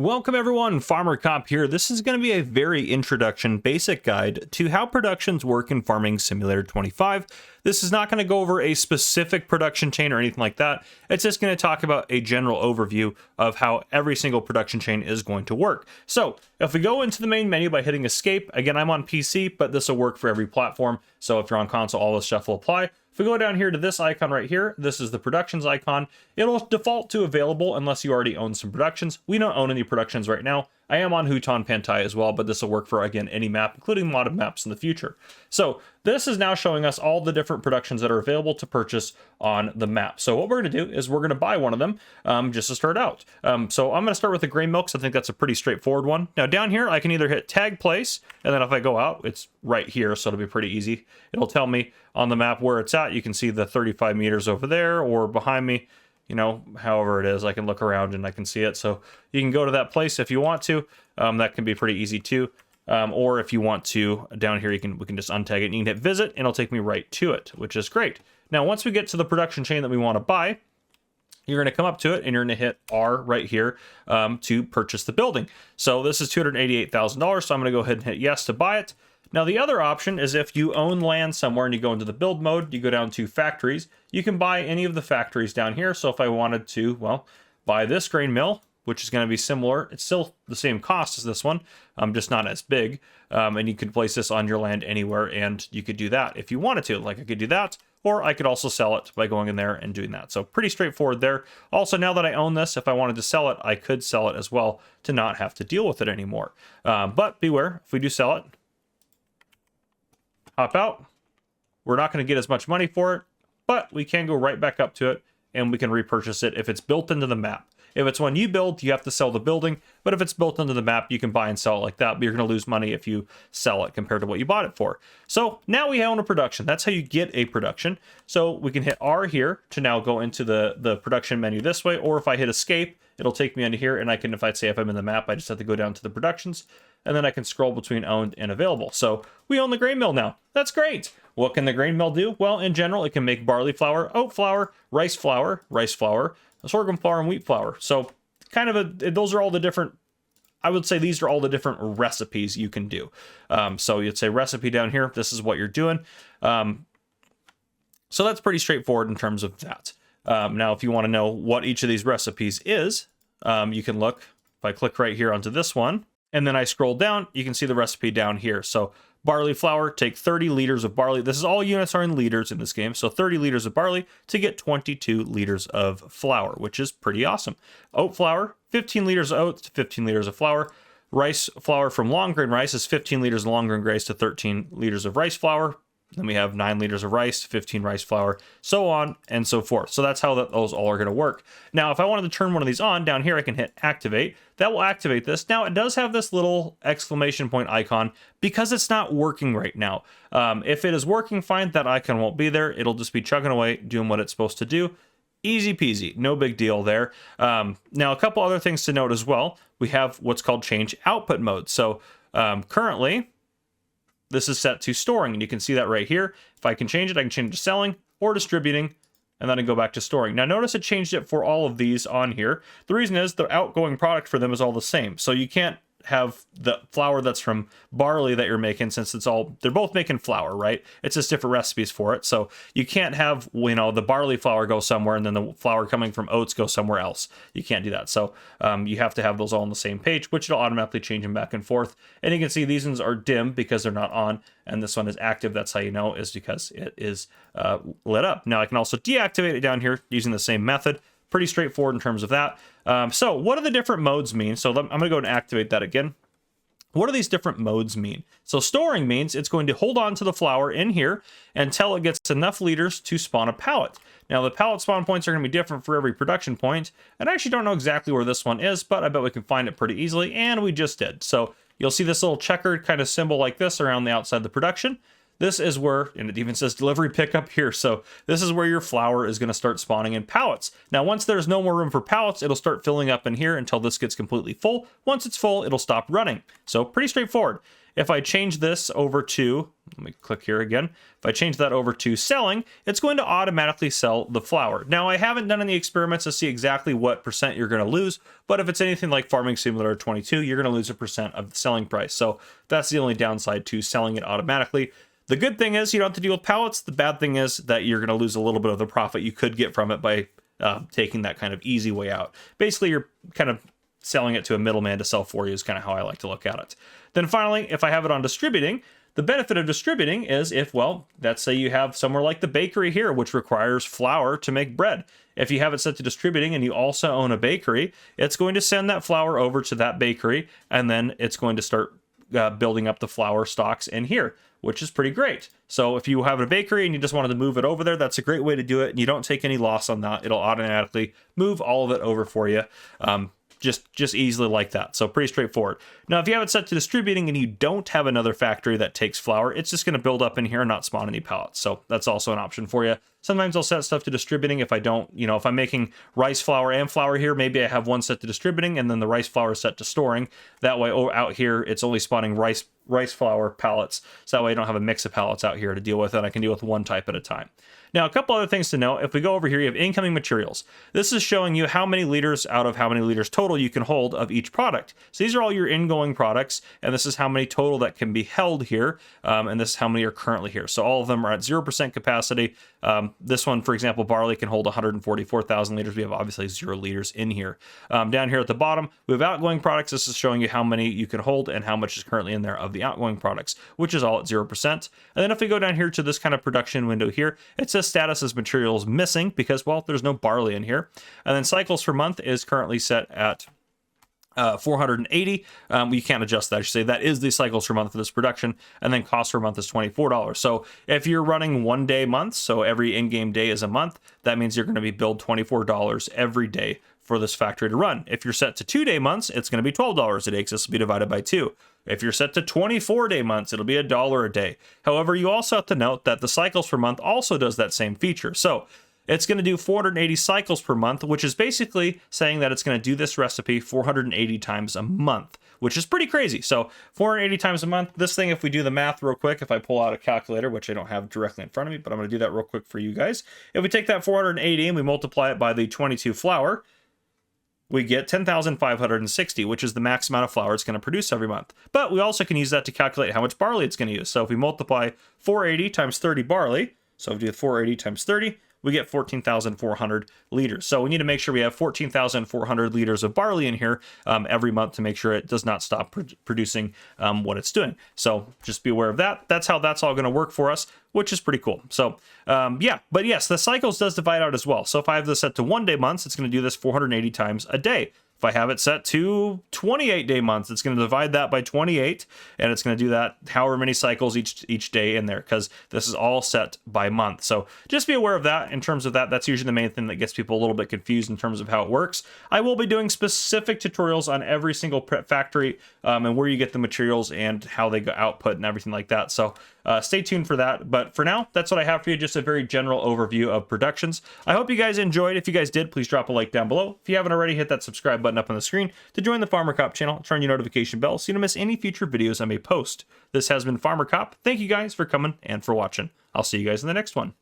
Welcome everyone, Farmer Cop here. This is going to be a very introduction basic guide to how productions work in Farming Simulator 25. This is not going to go over a specific production chain or anything like that. It's just going to talk about a general overview of how every single production chain is going to work. So if we go into the main menu by hitting escape, again, I'm on PC, but this will work for every platform. So if you're on console, all this stuff will apply. If we go down here to this icon right here, this is the productions icon. It'll default to available unless you already own some productions. We don't own any productions right now. I am on Huton Pantai as well, but this will work for, again, any map, including a lot of maps in the future. So this is now showing us all the different productions that are available to purchase on the map. So what we're going to do is we're going to buy one of them just to start out. So I'm going to start with the grain milk, because I think that's a pretty straightforward one. Now down here, I can either hit tag place, and then if I go out, it's right here, so it'll be pretty easy. It'll tell me on the map where it's at. You can see the 35 meters over there or behind me. You know, however it is, I can look around and I can see it. So you can go to that place if you want to. That can be pretty easy too. Or if you want to, down here, we can just untag it and you can hit visit and it'll take me right to it, which is great. Now, once we get to the production chain that we want to buy, you're going to come up to it and you're going to hit R right here to purchase the building. So this is $288,000. So I'm going to go ahead and hit yes to buy it. Now, the other option is if you own land somewhere and you go into the build mode, you go down to factories, you can buy any of the factories down here. So if I wanted to, well, buy this grain mill, which is going to be similar, it's still the same cost as this one, just not as big. And you could place this on your land anywhere and you could do that if you wanted to. Like I could do that, or I could also sell it by going in there and doing that. So pretty straightforward there. Also, now that I own this, if I wanted to sell it, I could sell it as well to not have to deal with it anymore. But beware, if we do sell it, hop out, we're not going to get as much money for it, but we can go right back up to it and we can repurchase it if it's built into the map. If it's one you build, you have to sell the building, but if it's built into the map, you can buy and sell it like that, but you're going to lose money if you sell it compared to what you bought it for. So now we own a production. That's how you get a production. So we can hit R here to now go into the production menu this way, or if I hit escape, it'll take me into here, and I can, if I'm in the map, I just have to go down to the productions, and then I can scroll between owned and available. So we own the grain mill now. That's great. What can the grain mill do? Well, in general, it can make barley flour, oat flour, rice flour, sorghum flour, and wheat flour. So kind of those are all the different, I would say these are all the different recipes you can do. So you'd say recipe down here, this is what you're doing. So that's pretty straightforward in terms of that. Now, if you want to know what each of these recipes is, you can look, if I click right here onto this one, and then I scroll down, you can see the recipe down here. So barley flour, take 30 liters of barley. This is all units are in liters in this game. So 30 liters of barley to get 22 liters of flour, which is pretty awesome. Oat flour, 15 liters of oats to 15 liters of flour. Rice flour from long grain rice is 15 liters of long grain rice to 13 liters of rice flour. Then we have 9 liters of rice, 15 rice flour, so on and so forth. So that's how those all are going to work. Now, if I wanted to turn one of these on, down here I can hit activate. That will activate this. Now, it does have this little exclamation point icon because it's not working right now. If it is working fine, that icon won't be there. It'll just be chugging away, doing what it's supposed to do. Easy peasy, no big deal there. Now, a couple other things to note as well. We have what's called change output mode. So currently, this is set to storing, and you can see that right here. If I can change it, I can change it to selling or distributing, and then I go back to storing. Now notice it changed it for all of these on here. The reason is the outgoing product for them is all the same. So you can't have the flour that's from barley that you're making, since they're both making flour, right? It's just different recipes for it. So you can't have, the barley flour go somewhere and then the flour coming from oats go somewhere else. You can't do that. So you have to have those all on the same page, which will automatically change them back and forth. And you can see these ones are dim because they're not on, and this one is active. That's how you know, is because it is lit up. Now I can also deactivate it down here using the same method. Pretty straightforward in terms of that. So what do the different modes mean? So I'm going to go and activate that again. What do these different modes mean? So storing means it's going to hold on to the flour in here until it gets enough liters to spawn a pallet. Now the pallet spawn points are going to be different for every production point. And I actually don't know exactly where this one is, but I bet we can find it pretty easily, and we just did. So you'll see this little checkered kind of symbol like this around the outside of the production. This is where, and it even says delivery pickup here, so this is where your flour is going to start spawning in pallets. Now, once there's no more room for pallets, it'll start filling up in here until this gets completely full. Once it's full, it'll stop running. So pretty straightforward. If I change this over to, let me click here again. If I change that over to selling, it's going to automatically sell the flour. Now, I haven't done any experiments to see exactly what percent you're going to lose, but if it's anything like Farming Simulator 22, you're going to lose 1% of the selling price. So that's the only downside to selling it automatically. The good thing is you don't have to deal with pallets. The bad thing is that you're going to lose a little bit of the profit you could get from it by taking that kind of easy way out. Basically, you're kind of selling it to a middleman to sell for you is kind of how I like to look at it. Then finally, if I have it on distributing, the benefit of distributing is if, well, let's say you have somewhere like the bakery here, which requires flour to make bread. If you have it set to distributing and you also own a bakery, it's going to send that flour over to that bakery, and then it's going to start building up the flour stocks in here, which is pretty great. So if you have a bakery and you just wanted to move it over there, that's a great way to do it. And you don't take any loss on that. It'll automatically move all of it over for you. Just easily like that. So pretty straightforward. Now, if you have it set to distributing and you don't have another factory that takes flour, it's just going to build up in here and not spawn any pallets. So that's also an option for you. Sometimes I'll set stuff to distributing if I don't, if I'm making rice flour and flour here, maybe I have one set to distributing and then the rice flour set to storing. That way, out here, it's only spawning rice flour pallets. So that way I don't have a mix of pallets out here to deal with, and I can deal with one type at a time. Now, a couple other things to know. If we go over here, you have incoming materials. This is showing you how many liters out of how many liters total you can hold of each product. So these are all your ingoing products, and this is how many total that can be held here, and this is how many are currently here. So all of them are at 0% capacity. This one, for example, barley can hold 144,000 liters. We have obviously 0 liters in here. Down here at the bottom, we have outgoing products. This is showing you how many you can hold and how much is currently in there of the outgoing products, which is all at 0%. And then if we go down here to this kind of production window here, it says status as materials missing because, well, there's no barley in here. And then cycles per month is currently set at 480. You can't adjust that. I should say that is the cycles per month for this production, and then cost per month is $24. So if you're running 1 day months, so every in-game day is a month, that means you're going to be billed $24 every day for this factory to run. If you're set to 2 day months, it's going to be $12 a day because this will be divided by 2. If you're set to 24-day months, it'll be $1 a day. However, you also have to note that the cycles per month also does that same feature. So it's going to do 480 cycles per month, which is basically saying that it's going to do this recipe 480 times a month, which is pretty crazy. So 480 times a month, this thing, if we do the math real quick, if I pull out a calculator, which I don't have directly in front of me, but I'm going to do that real quick for you guys. If we take that 480 and we multiply it by the 22 flour, we get 10,560, which is the max amount of flour it's going to produce every month. But we also can use that to calculate how much barley it's going to use. So if we multiply 480 times 30 barley, so if we do 480 times 30, we get 14,400 liters. So we need to make sure we have 14,400 liters of barley in here every month to make sure it does not stop producing what it's doing. So just be aware of that. That's how that's all going to work for us, which is pretty cool. So yeah, but yes, the cycles does divide out as well. So if I have this set to 1 day months, it's going to do this 480 times a day. If I have it set to 28-day months, it's going to divide that by 28, and it's going to do that however many cycles each day in there, because this is all set by month. So just be aware of that. In terms of that, that's usually the main thing that gets people a little bit confused in terms of how it works. I will be doing specific tutorials on every single prep factory and where you get the materials and how they go output and everything like that. So stay tuned for that. But for now, that's what I have for you. Just a very general overview of productions. I hope you guys enjoyed. If you guys did, please drop a like down below. If you haven't already, hit that subscribe button up on the screen to join the Farmer Cop channel. Turn your notification bell so you don't miss any future videos I may post. This has been Farmer Cop. Thank you guys for coming and for watching. I'll see you guys in the next one.